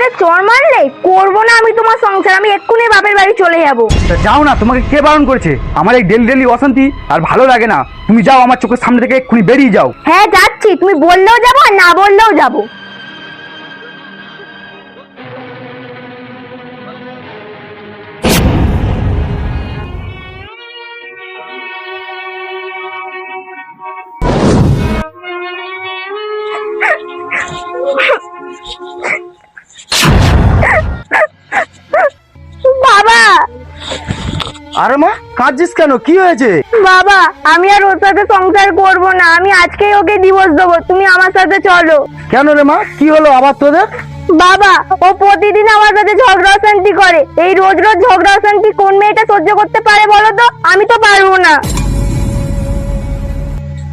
গালে চড় মারলে করবো না আমি তোমার সংসার, আমি এক্ষুনি বাপের বাড়ি চলে যাবো। তা যাও না, তোমাকে কে বারণ করেছে? আমার এই ডেলি ডেলি অশান্তি আর ভালো লাগে না। তুমি যাও, আমার চোখের সামনে থেকে এক্ষুনি বেরিয়ে যাও। হ্যাঁ যাচ্ছি, তুমি বললেও যাবো আর না বললেও যাবো। বাবা, আরে মা, কাঁদছিস কেন? কি হয়েছে? বাবা আমি আর ওর সাথে সংসার করবো না, আমি আজকেই ওকে ডিভোর্স দেবো, তুমি আমার সাথে চলো। কেন রে মা, কি হলো আবার তোদের? বাবা ও প্রতিদিন আমার সাথে ঝগড়া অশান্তি করে, এই রোজ রোজ ঝগড়া অশান্তি কোন মেয়েটা সহ্য করতে পারে বলো তো? আমি তো পারবো না,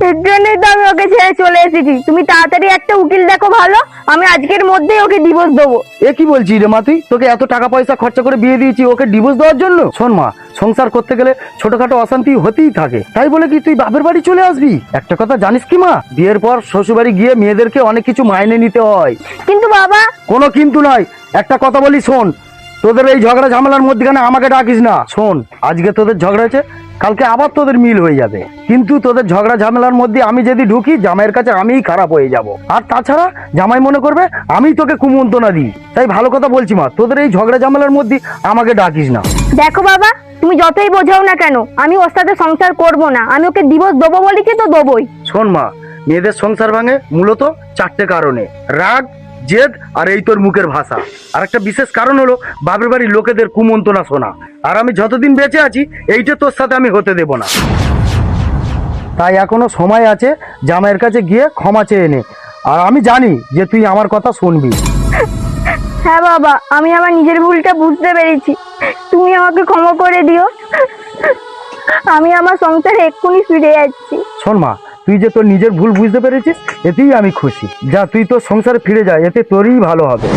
এর জন্যই তো আমি ওকে ছেড়ে চলে এসেছি। তুমি তাড়াতাড়ি একটা উকিল দেখো ভালো, আমি আজকের মধ্যেই ওকে ডিভোর্স দেবো। এ কি বলছিস রে মা তুই? তোকে এত টাকা পয়সা খরচা করে বিয়ে দিয়েছি ওকে ডিভোর্স দেওয়ার জন্য? শোন মা, সংসার করতে গেলে ছোটখাটো অশান্তি হতেই থাকে, তাই বলে কি তুই বাপের বাড়ি চলে আসবি? একটা কথা জানিস কি মা, বিয়ের পর শ্বশুর বাড়ি গিয়ে মেয়েদেরকে অনেক কিছু মাইনে নিতে হয়। কিন্তু বাবা, কোনো কিন্তু নয়, একটা কথা বলি শোন, তোদের এই ঝগড়া ঝামেলার মধ্যখানে আমাকে ডাকিস না। শোন, আজকে তোদের ঝগড়া হয়েছে, কালকে আবার তোদের মিল হয়ে যাবে, কিন্তু তোদের ঝগড়া ঝামেলার মধ্যে আমি যদি ঢুকি জামাইয়ের কাছে আমিই খারাপ হয়ে যাব। আর তাছাড়া জামাই মনে করবে আমি তোকে কুমন্ত্রণা দিই। তাই ভালো কথা বলছি মা, তোদের এই ঝগড়া ঝামেলার মধ্যে আমাকে ডাকিস না। দেখো বাবা, তুমি যতই বোঝাও না কেন আমি ওর সাথে সংসার করবো না, আমি ওকে ডিভোর্স দেবো বলেছি তো দেবোই। শোন মা, মেয়েদের সংসার ভাঙে মূলত চারটে কারণে: রাগ, জেদ আর এই তোর মুখের ভাষা। আর একটা বিশেষ কারণ হলো বাপের বাড়ির লোকেদের কুমন্ত্রণা শোনা। আর আমি যতদিন বেঁচে আছি এইটা তোর সাথে আমি হতে দেব না। তাই এখনো সময় আছে, জামাইয়ের কাছে গিয়ে ক্ষমা চেয়ে নে। আর আমি জানি যে তুই আমার কথা শুনবি। হ্যাঁ বাবা, আমি আমার নিজের ভুলটা বুঝতে পেরেছি, তুমি আমাকে ক্ষমা করে দিও, আমি আমার সংসারে এক্ষুনি ফিরে যাচ্ছি। শোন মা, তুই যে তোর নিজের ভুল বুঝতে পেরেছিস এতেই আমি খুশি। যা, তুই তোর সংসারে ফিরে যা, এতে তোরই ভালো হবে।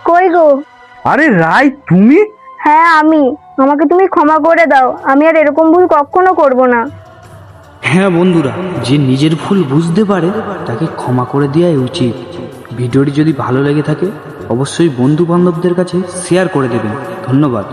কই গো? আরে রাই, তুমি? হ্যাঁ আমি, আমাকে তুমি ক্ষমা করে দাও, আমি আর এরকম ভুল কখনো করব না। হ্যাঁ বন্ধুরা, যে নিজের ভুল বুঝতে পারে তাকে ক্ষমা করে দেওয়াই উচিত। ভিডিওটি যদি ভালো লেগে থাকে অবশ্যই বন্ধু বান্ধবদের কাছে শেয়ার করে দেবেন। ধন্যবাদ।